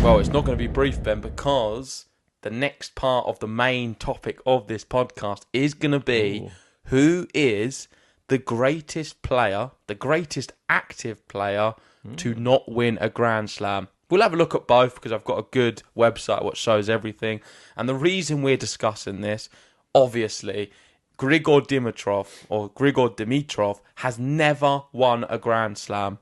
Well, it's not going to be brief, Ben, because the next part of the main topic of this podcast is going to be who is the greatest player, the greatest active player to not win a Grand Slam. We'll have a look at both because I've got a good website which shows everything. And the reason we're discussing this, obviously, Grigor Dimitrov has never won a Grand Slam.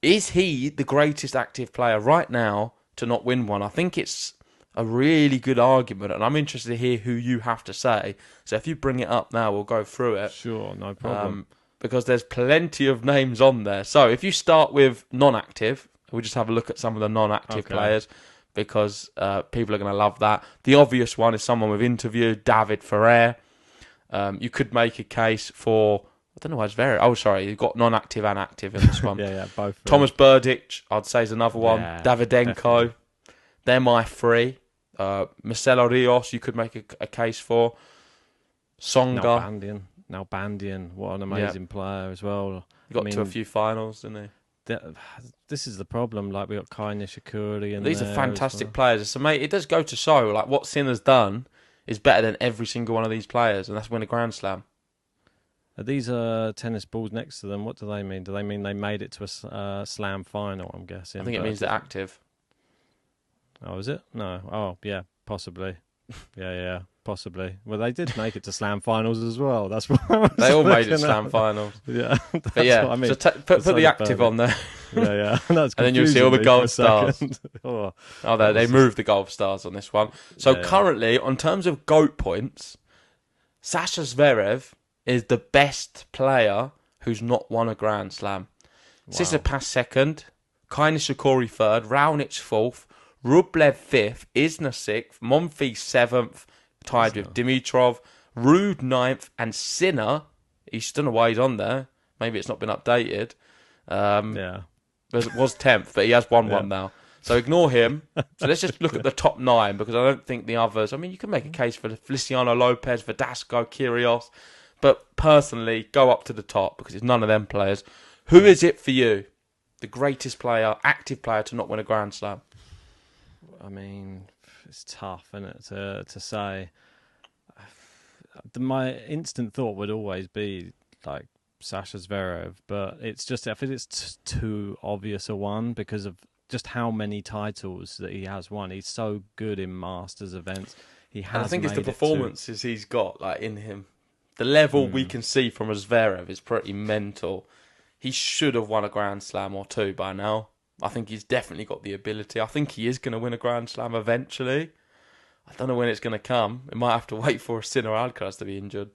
Is he the greatest active player right now to not win one? I think it's a really good argument, and I'm interested to hear who you have to say. So if you bring it up now, we'll go through it. Sure, no problem. Because there's plenty of names on there. So if you start with non-active, we'll just have a look at some of the non-active players, because people are going to love that. The obvious one is someone we've interviewed, David Ferrer. You could make a case for... I don't know why it's very... Oh, sorry, you've got non-active and active in this one. yeah, both. Thomas Berdych, I'd say, is another one. Yeah, Davydenko. Definitely. They're my three. Marcelo Rios, you could make a case for. Songa. Nalbandian, what an amazing player as well. He got to a few finals, didn't he? This is the problem. Like, we got Kai Nishikori and these are fantastic players. So, mate, it does go to show, like, what Sinner's done is better than every single one of these players, and that's win a Grand Slam. Are these tennis balls next to them? What do they mean? Do they mean they made it to a slam final, I'm guessing? I think it means they're active. Oh, is it? No. Oh, yeah, possibly. Yeah, possibly. Well, they did make it to slam finals as well. That's what I was They all made it to slam finals. Yeah, that's but yeah, what I mean. So put the active on there. Yeah. That's and then you'll see all the gold stars. They moved the gold stars on this one. So currently, on terms of GOAT points, Sasha Zverev is the best player who's not won a Grand Slam. Wow. Tsitsipas second, Kai Nishikori third, Raonic fourth, Rublev fifth, Isner sixth, Monfils seventh, tied with Dimitrov, Ruud ninth, and Sinner, I don't know why he's on there. Maybe it's not been updated. Was 10th, but he has won one now. So ignore him. So let's just look at the top 9, because I don't think the others... I mean, you can make a case for Feliciano Lopez, Verdasco, Kyrgios, but personally, go up to the top, because it's none of them players. Who is it for you? The greatest player, active player, to not win a Grand Slam? I mean, it's tough, isn't it, to say. My instant thought would always be, like, Sasha Zverev, but it's just, I think it's too obvious a one because of just how many titles that he has won. He's so good in Masters events. He has. And I think it's the performances he's got, like, in him. The level we can see from a Zverev is pretty mental. He should have won a Grand Slam or two by now. I think he's definitely got the ability. I think he is going to win a Grand Slam eventually. I don't know when it's going to come. It might have to wait for a Sinner Alcaraz to be injured.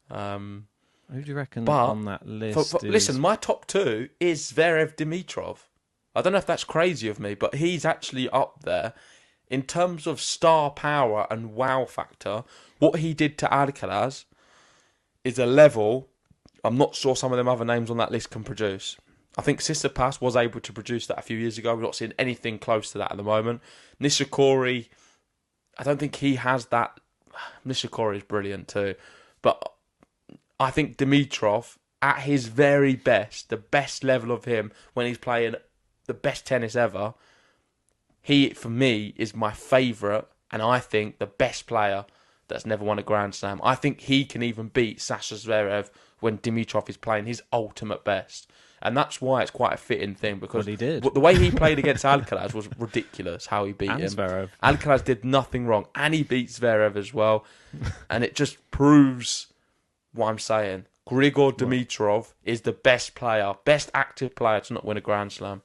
Who do you reckon on that list? Listen, my top 2 is Zverev Dimitrov. I don't know if that's crazy of me, but he's actually up there. In terms of star power and wow factor, what he did to Alcaraz is a level I'm not sure some of them other names on that list can produce. I think Tsitsipas was able to produce that a few years ago. We're not seeing anything close to that at the moment. Nishikori, I don't think he has that. Nishikori is brilliant too. But I think Dimitrov, at his very best, the best level of him, when he's playing the best tennis ever, he, for me, is my favourite, and I think the best player that's never won a Grand Slam. I think he can even beat Sasha Zverev when Dimitrov is playing his ultimate best. And that's why it's quite a fitting thing, because he did. The way he played against Alcaraz was ridiculous, how he beat him. Zverev. Alcaraz did nothing wrong, and he beat Zverev as well. And it just proves what I'm saying. Grigor Dimitrov is the best player, best active player to not win a Grand Slam.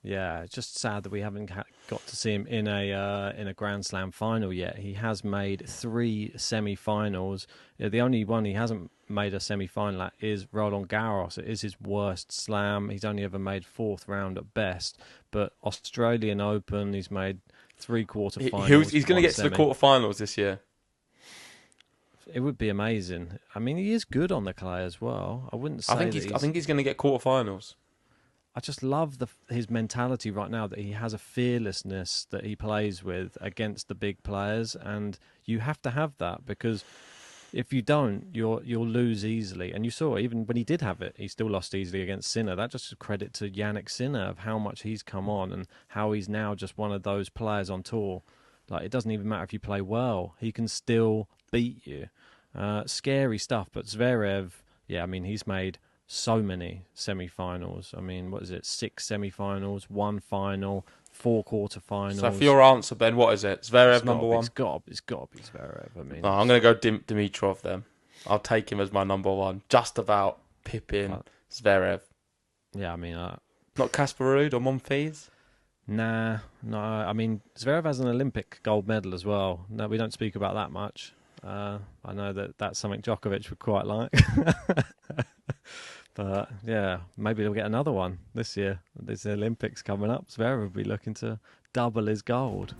Yeah, it's just sad that we haven't got to see him in a Grand Slam final yet. He has made 3 semi-finals. The only one he hasn't made a semi-final at is Roland Garros. It is his worst slam. He's only ever made 4th round at best. But Australian Open, he's made 3 quarterfinals. He's going to get to the quarterfinals this year. It would be amazing. I mean, he is good on the clay as well. I wouldn't say. I think he's going to get quarterfinals. I just love his mentality right now, that he has a fearlessness that he plays with against the big players, and you have to have that, because if you don't, you'll lose easily. And you saw even when he did have it, he still lost easily against Sinner. That just a credit to Yannick Sinner of how much he's come on and how he's now just one of those players on tour. Like, it doesn't even matter if you play well, he can still beat you. Scary stuff. But Zverev, yeah, I mean, he's made so many semi-finals. I mean, what is it? 6 semi-finals, 1 final, 4 quarter-finals. So for your answer, Ben, what is it? Zverev number 1? It's got to be Zverev. I mean, I'm going to go Dimitrov then. I'll take him as my number 1. Just about Pippin, Zverev. Yeah, I mean... Not Casper Ruud or Monfils? No. I mean, Zverev has an Olympic gold medal as well. No, we don't speak about that much. I know that's something Djokovic would quite like. But, yeah, maybe they'll get another one this year. There's the Olympics coming up. Zverev will be looking to double his gold.